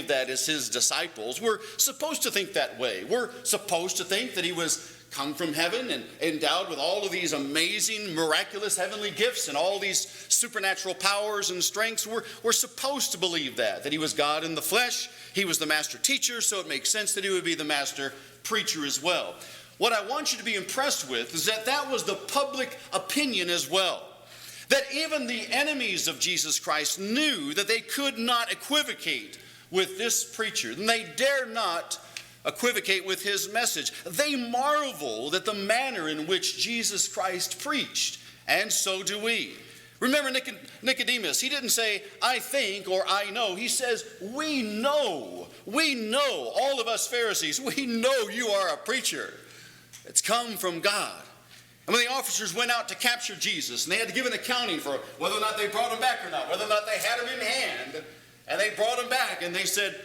believe that as his disciples. We're supposed to think that way. We're supposed to think that he was come from heaven and endowed with all of these amazing, miraculous heavenly gifts and all these supernatural powers and strengths. We're supposed to believe that he was God in the flesh. He was the master teacher, so it makes sense that he would be the master preacher as well. What I want you to be impressed with is that was the public opinion as well. That even the enemies of Jesus Christ knew that they could not equivocate with this preacher, and they dare not equivocate with his message. They marveled at the manner in which Jesus Christ preached, and so do we. Remember Nicodemus, he didn't say, I think or I know. He says, we know, all of us Pharisees, we know you are a preacher. It's come from God. And when the officers went out to capture Jesus, and they had to give an accounting for whether or not they brought him back or not, whether or not they had him in hand, and they brought him back, and they said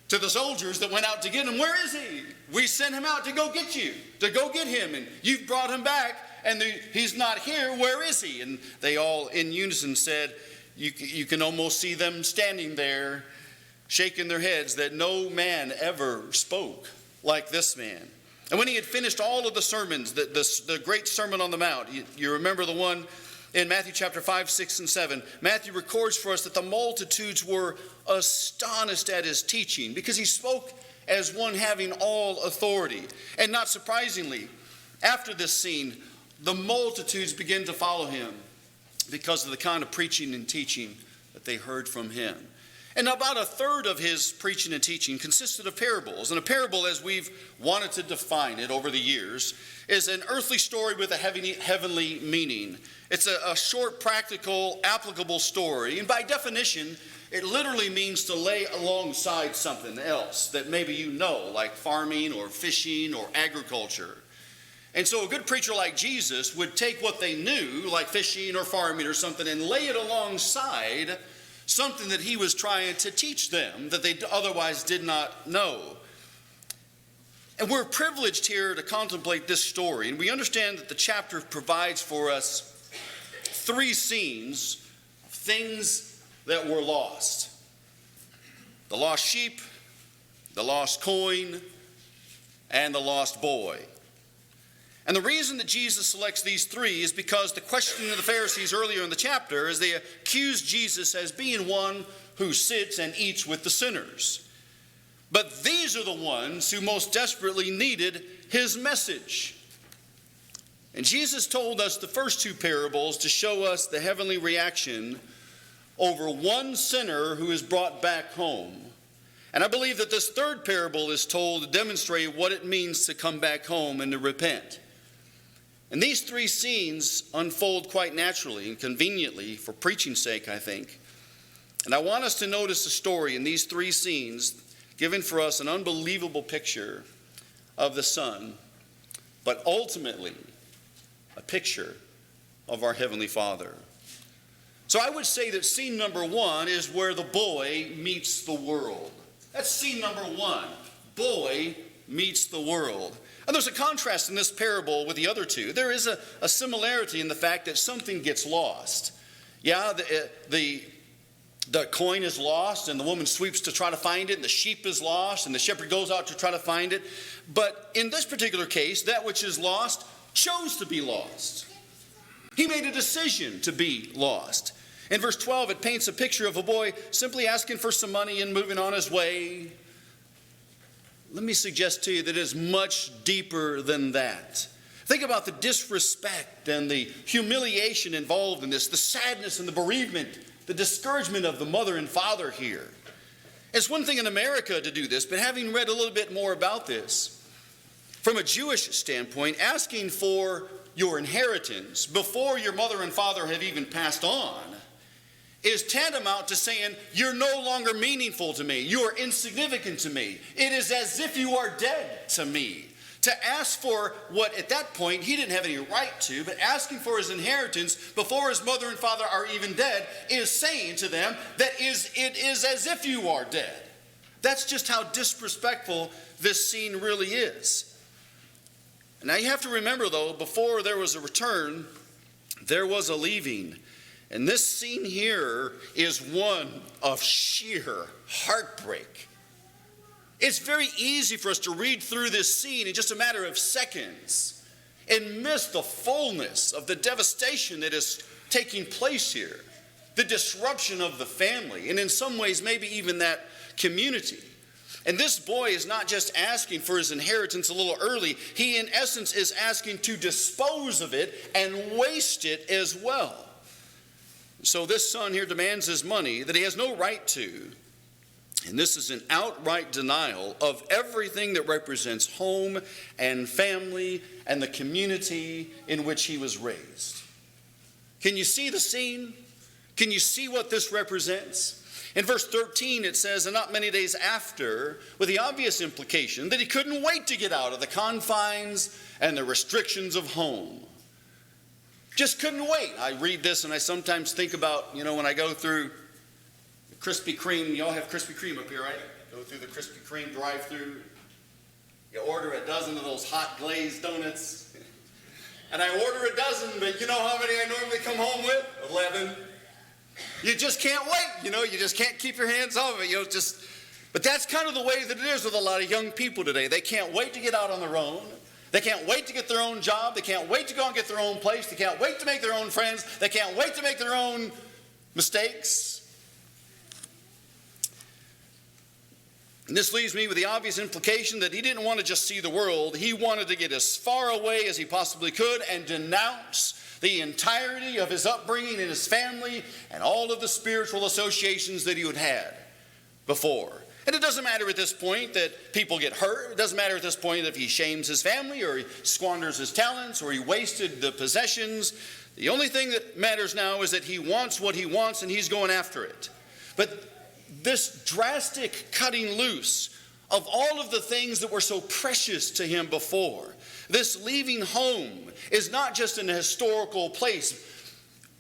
to the soldiers that went out to get him, where is he? We sent him out to go get you, to go get him, and you've brought him back, and he's not here. Where is he? And they all in unison said, you can almost see them standing there, shaking their heads, that no man ever spoke like this man. And when he had finished all of the sermons, the great Sermon on the Mount, you remember the one in Matthew chapter 5, 6, and 7. Matthew records for us that the multitudes were astonished at his teaching because he spoke as one having all authority. And not surprisingly, after this scene, the multitudes began to follow him because of the kind of preaching and teaching that they heard from him. And about a third of his preaching and teaching consisted of parables. And a parable, as we've wanted to define it over the years, is an earthly story with a heavenly meaning. It's a short, practical, applicable story. And by definition, it literally means to lay alongside something else that maybe you know, like farming or fishing or agriculture. And so a good preacher like Jesus would take what they knew, like fishing or farming or something, and lay it alongside something that he was trying to teach them that they otherwise did not know. And we're privileged here to contemplate this story. And we understand that the chapter provides for us three scenes of things that were lost. The lost sheep, the lost coin, and the lost boy. And the reason that Jesus selects these three is because the questioning of the Pharisees earlier in the chapter is they accuse Jesus as being one who sits and eats with the sinners. But these are the ones who most desperately needed his message. And Jesus told us the first two parables to show us the heavenly reaction over one sinner who is brought back home. And I believe that this third parable is told to demonstrate what it means to come back home and to repent. And these three scenes unfold quite naturally and conveniently for preaching's sake, I think. And I want us to notice the story in these three scenes, giving for us an unbelievable picture of the Son, but ultimately a picture of our Heavenly Father. So I would say that scene number one is where the boy meets the world. That's scene number one. Boy meets the world. And there's a contrast in this parable with the other two. There is a similarity in the fact that something gets lost. Yeah, the coin is lost, and the woman sweeps to try to find it, and the sheep is lost, and the shepherd goes out to try to find it. But in this particular case, that which is lost chose to be lost. He made a decision to be lost. In verse 12, it paints a picture of a boy simply asking for some money and moving on his way. Let me suggest to you that it is much deeper than that. Think about the disrespect and the humiliation involved in this, the sadness and the bereavement, the discouragement of the mother and father here. It's one thing in America to do this, but having read a little bit more about this, from a Jewish standpoint, asking for your inheritance before your mother and father have even passed on is tantamount to saying, you're no longer meaningful to me. You are insignificant to me. It is as if you are dead to me. To ask for what at that point he didn't have any right to, but asking for his inheritance before his mother and father are even dead is saying to them that it is as if you are dead. That's just how disrespectful this scene really is. Now you have to remember though, before there was a return, there was a leaving. And this scene here is one of sheer heartbreak It's very easy for us to read through this scene in just a matter of seconds and miss the fullness of the devastation that is taking place here, the disruption of the family, and in some ways maybe even that community. And this boy is not just asking for his inheritance a little early. He, in essence, is asking to dispose of it and waste it as well. So this son here demands his money that he has no right to. And this is an outright denial of everything that represents home and family and the community in which he was raised. Can you see the scene? Can you see what this represents? In verse 13 it says, and not many days after, with the obvious implication that he couldn't wait to get out of the confines and the restrictions of home. Just couldn't wait. I read this and I sometimes think about, when I go through Krispy Kreme. Y'all have Krispy Kreme up here, right? Go through the Krispy Kreme drive-through. You order a dozen of those hot glazed donuts. And I order a dozen, but you know how many I normally come home with? 11. You just can't wait, you just can't keep your hands off of it. But that's kind of the way that it is with a lot of young people today. They can't wait to get out on their own. They can't wait to get their own job. They can't wait to go and get their own place. They can't wait to make their own friends. They can't wait to make their own mistakes. And this leaves me with the obvious implication that he didn't want to just see the world. He wanted to get as far away as he possibly could and denounce the entirety of his upbringing and his family and all of the spiritual associations that he had had before. And it doesn't matter at this point that people get hurt. It doesn't matter at this point if he shames his family or he squanders his talents or he wasted the possessions. The only thing that matters now is that he wants what he wants and he's going after it. But this drastic cutting loose of all of the things that were so precious to him before, this leaving home is not just in a historical place,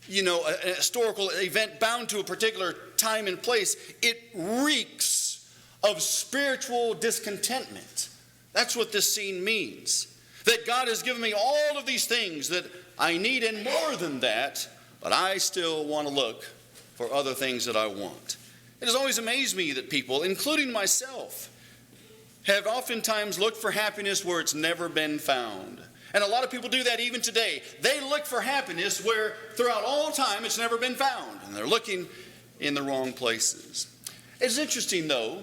a historical event bound to a particular time and place. It reeks of spiritual discontentment. That's what this scene means. That God has given me all of these things that I need and more than that, but I still want to look for other things that I want. It has always amazed me that people, including myself, have oftentimes looked for happiness where it's never been found. And a lot of people do that even today. They look for happiness where throughout all time it's never been found. And they're looking in the wrong places. It's interesting, though,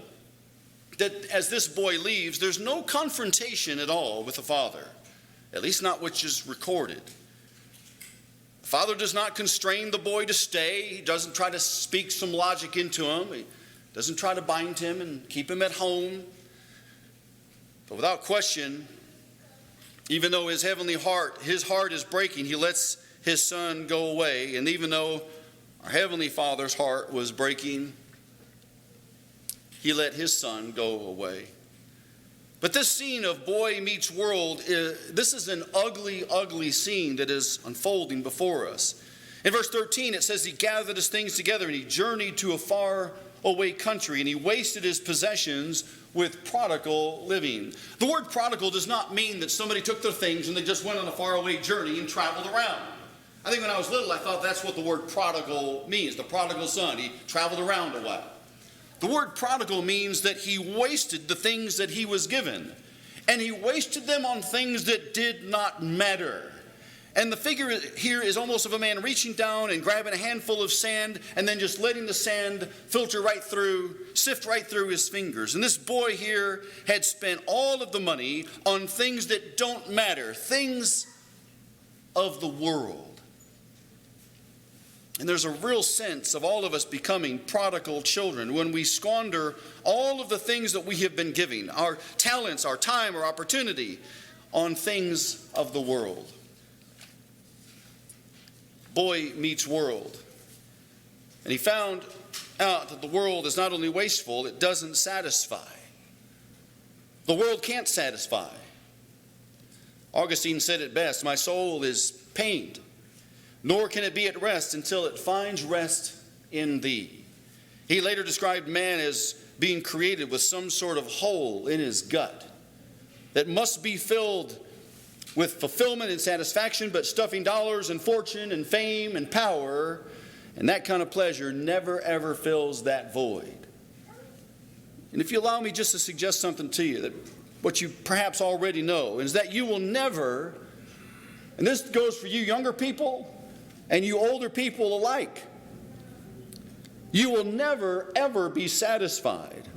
that as this boy leaves, there's no confrontation at all with the father. At least not which is recorded. The father does not constrain the boy to stay. He doesn't try to speak some logic into him. He doesn't try to bind him and keep him at home. But without question, even though his heart is breaking, he lets his son go away. And even though our Heavenly Father's heart was breaking, he let his son go away. But this scene of boy meets world, this is an ugly, ugly scene that is unfolding before us. In verse 13, it says he gathered his things together and he journeyed to a far away country and he wasted his possessions with prodigal living. The word prodigal does not mean that somebody took their things and they just went on a faraway journey and traveled around. I think when I was little, I thought that's what the word prodigal means, the prodigal son. He traveled around a while. The word prodigal means that he wasted the things that he was given, and he wasted them on things that did not matter. And the figure here is almost of a man reaching down and grabbing a handful of sand and then just letting the sand filter right through, sift right through his fingers. And this boy here had spent all of the money on things that don't matter, things of the world. And there's a real sense of all of us becoming prodigal children when we squander all of the things that we have been giving, our talents, our time, our opportunity, on things of the world. Boy meets world. And he found out that the world is not only wasteful, it doesn't satisfy. The world can't satisfy. Augustine said it best, "My soul is pained, nor can it be at rest until it finds rest in thee." He later described man as being created with some sort of hole in his gut that must be filled with fulfillment and satisfaction, but stuffing dollars and fortune and fame and power and that kind of pleasure never ever fills that void. And if you allow me just to suggest something to you, that what you perhaps already know, is that you will never, and this goes for you younger people and you older people alike, you will never, ever be satisfied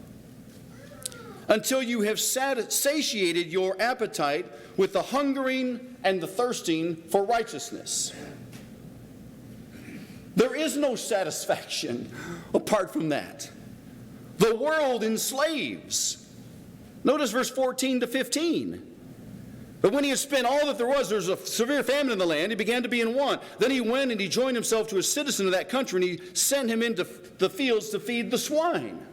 until you have satiated your appetite with the hungering and the thirsting for righteousness. There is no satisfaction apart from that. The world enslaves. Notice verse 14 to 15. But when he had spent all that there was a severe famine in the land. He began to be in want. Then he went and he joined himself to a citizen of that country, and he sent him into the fields to feed the swine.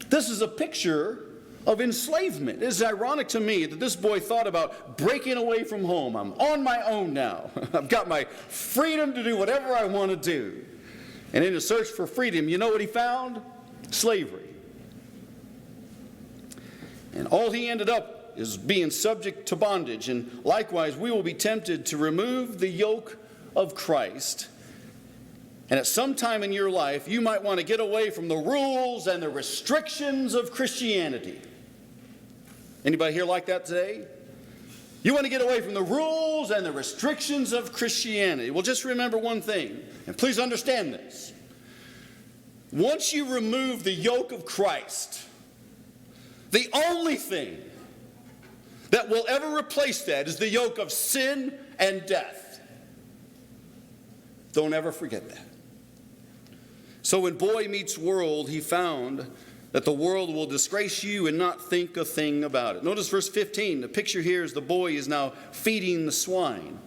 This is a picture of enslavement. It is ironic to me that this boy thought about breaking away from home. I'm on my own now. I've got my freedom to do whatever I want to do. And in his search for freedom, you know what he found? Slavery. And all he ended up is being subject to bondage. And likewise, we will be tempted to remove the yoke of Christ. And at some time in your life, you might want to get away from the rules and the restrictions of Christianity. Anybody here like that today? You want to get away from the rules and the restrictions of Christianity. Well, just remember one thing, and please understand this. Once you remove the yoke of Christ, the only thing that will ever replace that is the yoke of sin and death. Don't ever forget that. So when boy meets world, he found that the world will disgrace you and not think a thing about it. Notice verse 15. The picture here is the boy is now feeding the swine.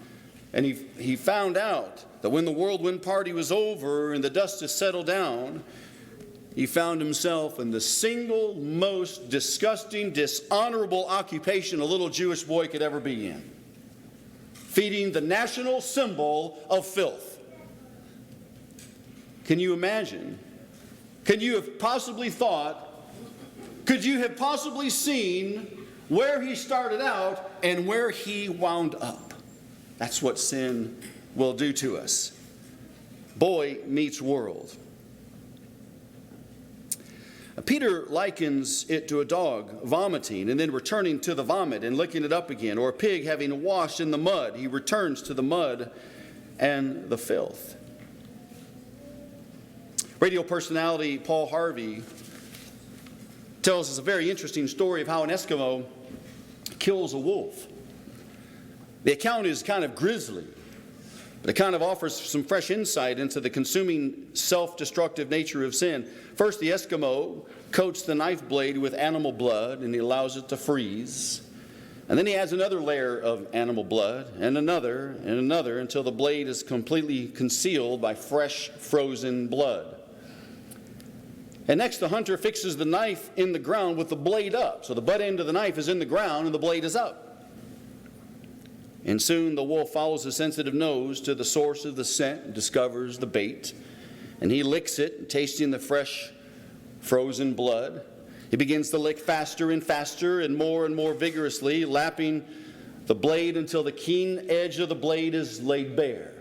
And he found out that when the whirlwind party was over and the dust has settled down, he found himself in the single most disgusting, dishonorable occupation a little Jewish boy could ever be in. Feeding the national symbol of filth. Can you imagine? Can you have possibly thought, could you have possibly seen where he started out and where he wound up? That's what sin will do to us. Boy meets world. Peter likens it to a dog vomiting and then returning to the vomit and licking it up again, or a pig having washed in the mud. He returns to the mud and the filth. Radio personality Paul Harvey tells us a very interesting story of how an Eskimo kills a wolf. The account is kind of grisly, but it kind of offers some fresh insight into the consuming, self-destructive nature of sin. First, the Eskimo coats the knife blade with animal blood, and he allows it to freeze. And then he adds another layer of animal blood, and another, until the blade is completely concealed by fresh, frozen blood. And next, the hunter fixes the knife in the ground with the blade up. So the butt end of the knife is in the ground, and the blade is up. And soon the wolf follows his sensitive nose to the source of the scent and discovers the bait. And he licks it, tasting the fresh, frozen blood. He begins to lick faster and faster and more vigorously, lapping the blade until the keen edge of the blade is laid bare.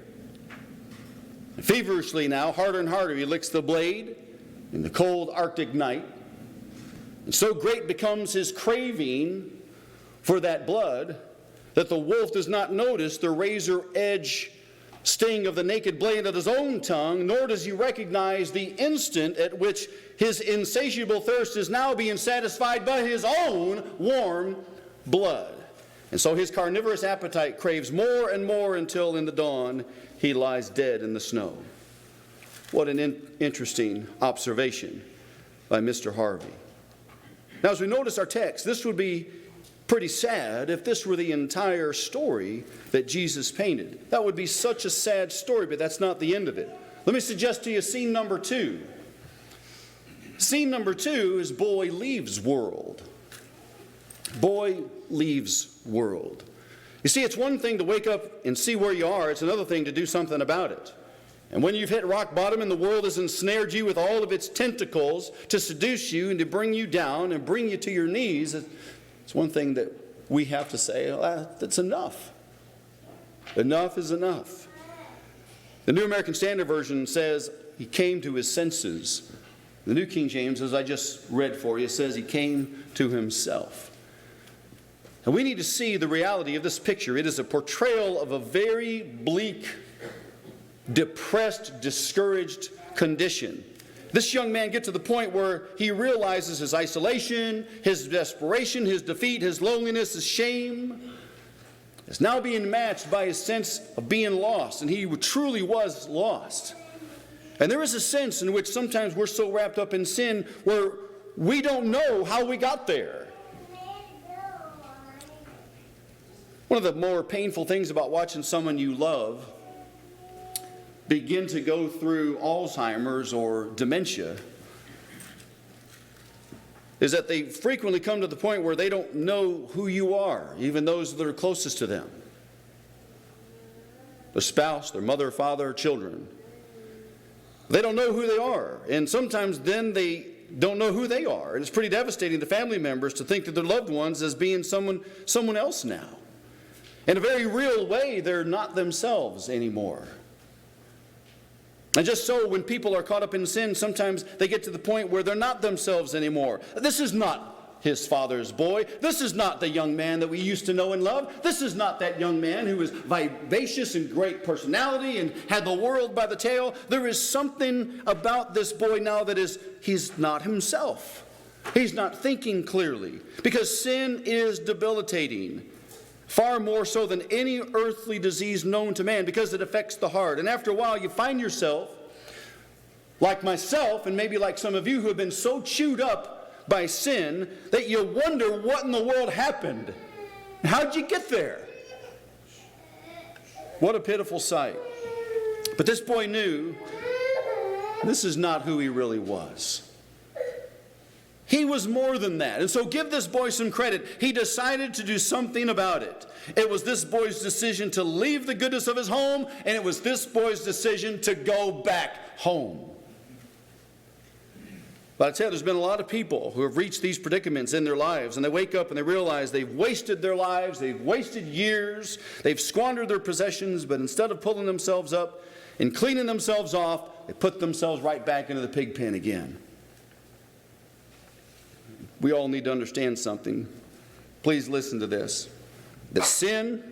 And feverishly now, harder and harder, he licks the blade in the cold Arctic night. And so great becomes his craving for that blood that the wolf does not notice the razor edge sting of the naked blade of his own tongue, nor does he recognize the instant at which his insatiable thirst is now being satisfied by his own warm blood. And so his carnivorous appetite craves more and more until in the dawn he lies dead in the snow. What an interesting observation by Mr. Harvey. Now, as we notice our text, this would be pretty sad if this were the entire story that Jesus painted. That would be such a sad story, but that's not the end of it. Let me suggest to you scene number 2. Scene number 2 is boy leaves world. Boy leaves world. You see, it's one thing to wake up and see where you are. It's another thing to do something about it. And when you've hit rock bottom and the world has ensnared you with all of its tentacles to seduce you and to bring you down and bring you to your knees, it's one thing that we have to say, that's enough. Enough is enough. The New American Standard Version says he came to his senses The New King James, as I just read for you, says he came to himself. And we need to see the reality of this picture. It is a portrayal of a very bleak, depressed, discouraged condition. This young man gets to the point where he realizes his isolation, his desperation, his defeat, his loneliness, his shame is now being matched by his sense of being lost. And he truly was lost. And there is a sense in which sometimes we're so wrapped up in sin where we don't know how we got there. One of the more painful things about watching someone you love begin to go through Alzheimer's or dementia is that they frequently come to the point where they don't know who you are, even those that are closest to them. Their spouse, their mother, father, children. They don't know who they are. And sometimes then they don't know who they are. And it's pretty devastating to family members to think that their loved ones as being someone else now. In a very real way, they're not themselves anymore. And just so, when people are caught up in sin, sometimes they get to the point where they're not themselves anymore. This is not his father's boy. This is not the young man that we used to know and love. This is not that young man who was vivacious and great personality and had the world by the tail. There is something about this boy now that he's not himself. He's not thinking clearly, because sin is debilitating. Far more so than any earthly disease known to man, because it affects the heart. And after a while, you find yourself, like myself, and maybe like some of you who have been so chewed up by sin, that you wonder what in the world happened. How'd you get there? What a pitiful sight. But this boy knew this is not who he really was. He was more than that. And so give this boy some credit. He decided to do something about it. It was this boy's decision to leave the goodness of his home, and it was this boy's decision to go back home. But I tell you, there's been a lot of people who have reached these predicaments in their lives, and they wake up and they realize they've wasted their lives, they've wasted years, they've squandered their possessions, but instead of pulling themselves up and cleaning themselves off, they put themselves right back into the pig pen again. We all need to understand something. Please listen to this. That sin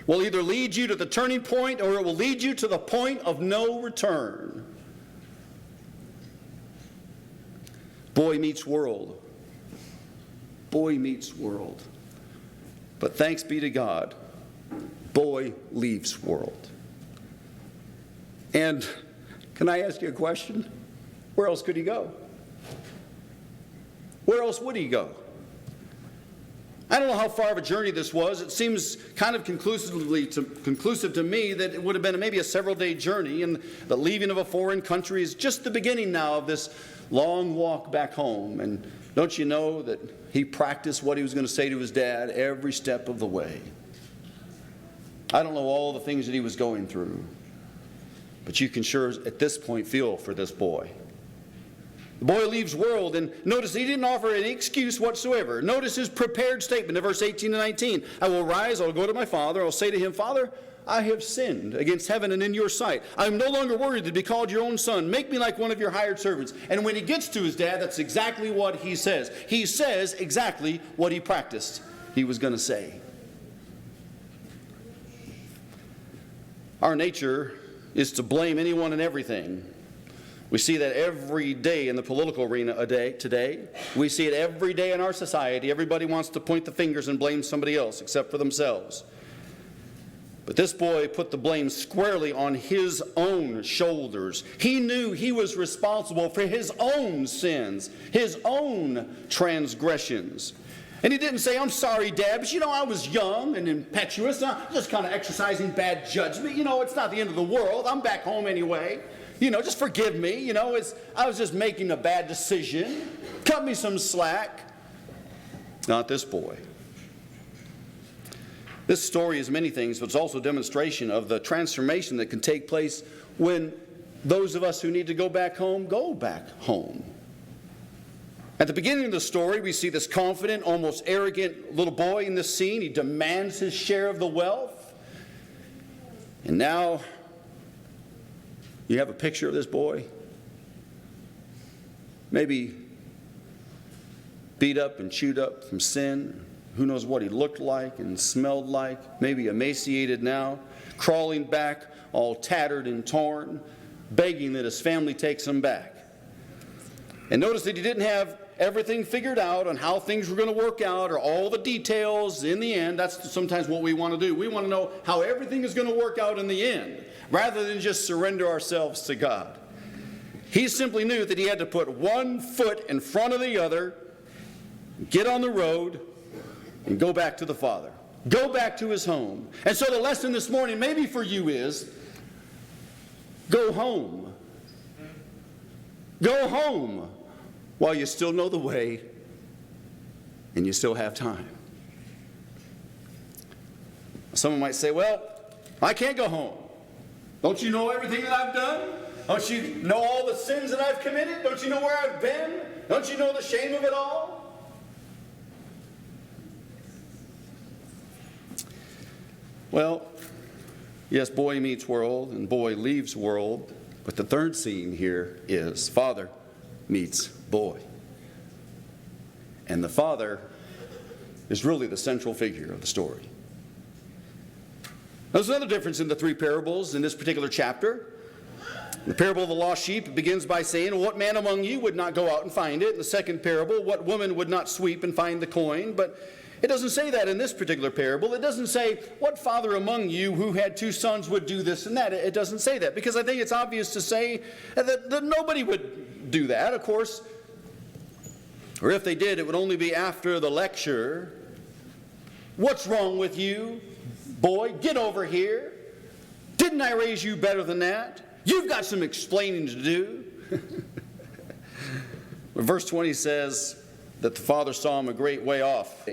will either lead you to the turning point, or it will lead you to the point of no return. Boy meets world. Boy meets world. But thanks be to God, boy leaves world. And can I ask you a question? Where else could he go? Where else would he go? I don't know how far of a journey this was. It seems kind of conclusive to me that it would have been maybe a several-day journey, and the leaving of a foreign country is just the beginning now of this long walk back home. And don't you know that he practiced what he was going to say to his dad every step of the way? I don't know all the things that he was going through, but you can sure at this point feel for this boy. The boy leaves world, and notice he didn't offer any excuse whatsoever. Notice his prepared statement in verse 18 and 19. I will rise, I'll go to my father, I'll say to him, Father, I have sinned against heaven and in your sight. I'm no longer worthy to be called your own son. Make me like one of your hired servants. And when he gets to his dad, that's exactly what he says. He says exactly what he practiced he was going to say. Our nature is to blame anyone and everything. We see that every day in the political arena today. We see it every day in our society. Everybody wants to point the fingers and blame somebody else except for themselves. But this boy put the blame squarely on his own shoulders. He knew he was responsible for his own sins, his own transgressions. And he didn't say, I'm sorry, Dad, but I was young and impetuous. I'm just kind of exercising bad judgment. It's not the end of the world. I'm back home anyway. Just forgive me. I was just making a bad decision. Cut me some slack. Not this boy. This story is many things, but it's also a demonstration of the transformation that can take place when those of us who need to go back home, go back home. At the beginning of the story, we see this confident, almost arrogant little boy in this scene. He demands his share of the wealth. And now you have a picture of this boy maybe beat up and chewed up from sin. Who knows what he looked like and smelled like, maybe emaciated now, crawling back all tattered and torn, begging that his family takes him back. And notice that he didn't have everything figured out on how things were going to work out or all the details in the end. That's sometimes what we want to do. We want to know how everything is going to work out in the end, rather than just surrender ourselves to God. He simply knew that he had to put one foot in front of the other, get on the road, and go back to the Father. Go back to his home. And so the lesson this morning, maybe for you, is go home. Go home while you still know the way and you still have time. Someone might say, well, I can't go home. Don't you know everything that I've done? Don't you know all the sins that I've committed? Don't you know where I've been? Don't you know the shame of it all? Well, yes, boy meets world and boy leaves world, but the third scene here is father meets boy. And the father is really the central figure of the story. There's another difference in the three parables in this particular chapter. The parable of the lost sheep begins by saying, well, what man among you would not go out and find it? In the second parable, what woman would not sweep and find the coin? But it doesn't say that in this particular parable. It doesn't say, what father among you who had two sons would do this and that. It doesn't say that, because I think it's obvious to say that nobody would do that, of course. Or if they did, it would only be after the lecture. What's wrong with you, boy? Get over here. Didn't I raise you better than that? You've got some explaining to do. Verse 20 says that the father saw him a great way off,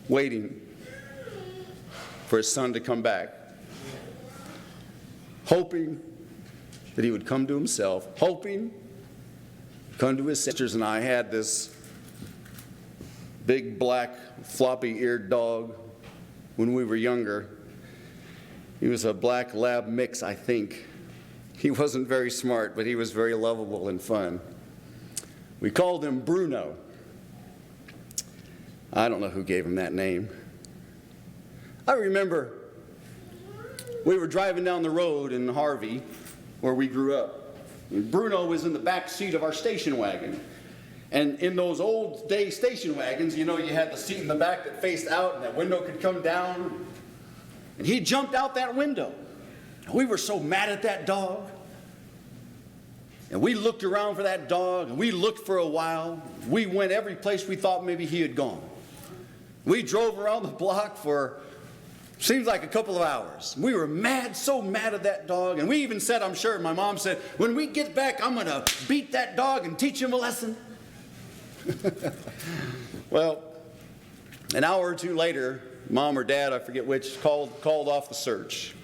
waiting for his son to come back, hoping that he would come to himself, hoping come to his sisters. And I had this big black floppy-eared dog when we were younger. He was a black lab mix, I think. He wasn't very smart, but he was very lovable and fun. We called him Bruno. I don't know who gave him that name. I remember we were driving down the road in Harvey, where we grew up. And Bruno was in the back seat of our station wagon. And in those old day station wagons, you know, you had the seat in the back that faced out and that window could come down. And he jumped out that window. We were so mad at that dog. And we looked around for that dog, and we looked for a while. We went every place we thought maybe he had gone. We drove around the block for, seems like a couple of hours. We were mad, so mad at that dog. And we even said, I'm sure, my mom said, when we get back, I'm going to beat that dog and teach him a lesson. Well, an hour or two later, Mom or Dad, I forget which, called off the search.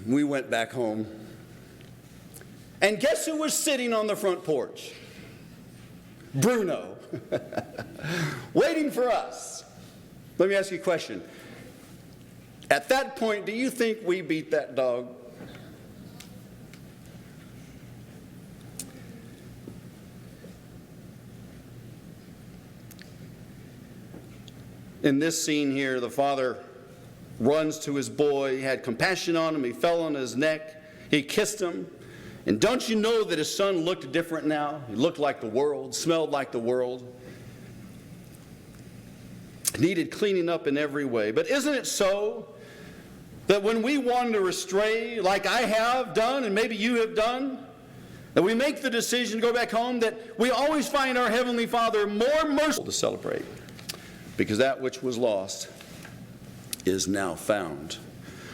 We went back home. And guess who was sitting on the front porch? Bruno. Waiting for us. Let me ask you a question. At that point, do you think we beat that dog? In this scene here, the father runs to his boy. He had compassion on him. He fell on his neck. He kissed him. And don't you know that his son looked different now? He looked like the world, smelled like the world. Needed cleaning up in every way. But isn't it so that when we wander astray, like I have done and maybe you have done, that we make the decision to go back home, that we always find our Heavenly Father more merciful to celebrate, because that which was lost is now found.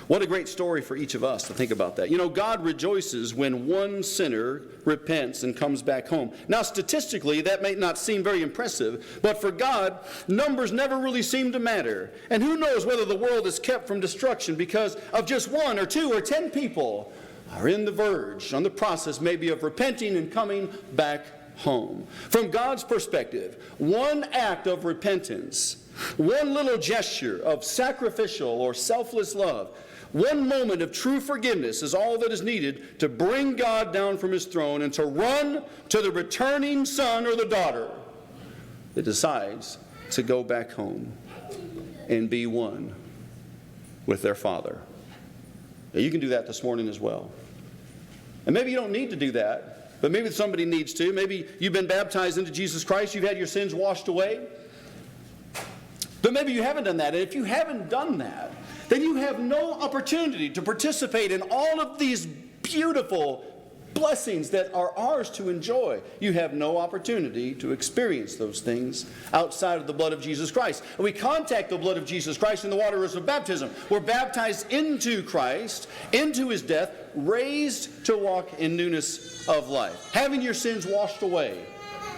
What a great story for each of us to think about that. You know, God rejoices when one sinner repents and comes back home. Now, statistically, that may not seem very impressive, but for God, numbers never really seem to matter. And who knows whether the world is kept from destruction because of just 1 or 2 or 10 people are in the verge, on the process maybe of repenting and coming back home. From God's perspective, one act of repentance, one little gesture of sacrificial or selfless love One moment of true forgiveness is all that is needed to bring God down from his throne and to run to the returning son or the daughter that decides to go back home and be one with their Father. Now, you can do that this morning as well. And maybe you don't need to do that, but maybe somebody needs to. Maybe you've been baptized into Jesus Christ. You've had your sins washed away. But maybe you haven't done that. And if you haven't done that, then you have no opportunity to participate in all of these beautiful blessings that are ours to enjoy. You have no opportunity to experience those things outside of the blood of Jesus Christ. And we contact the blood of Jesus Christ in the waters of baptism. We're baptized into Christ, into his death, raised to walk in newness of life, having your sins washed away.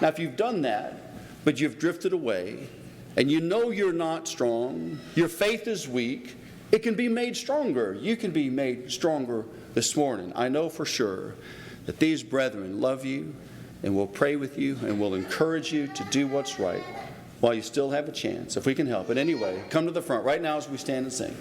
Now, if you've done that, but you've drifted away, and you know you're not strong, your faith is weak, it can be made stronger. You can be made stronger this morning. I know for sure that these brethren love you and will pray with you and will encourage you to do what's right while you still have a chance, if we can help. But anyway, come to the front right now as we stand and sing.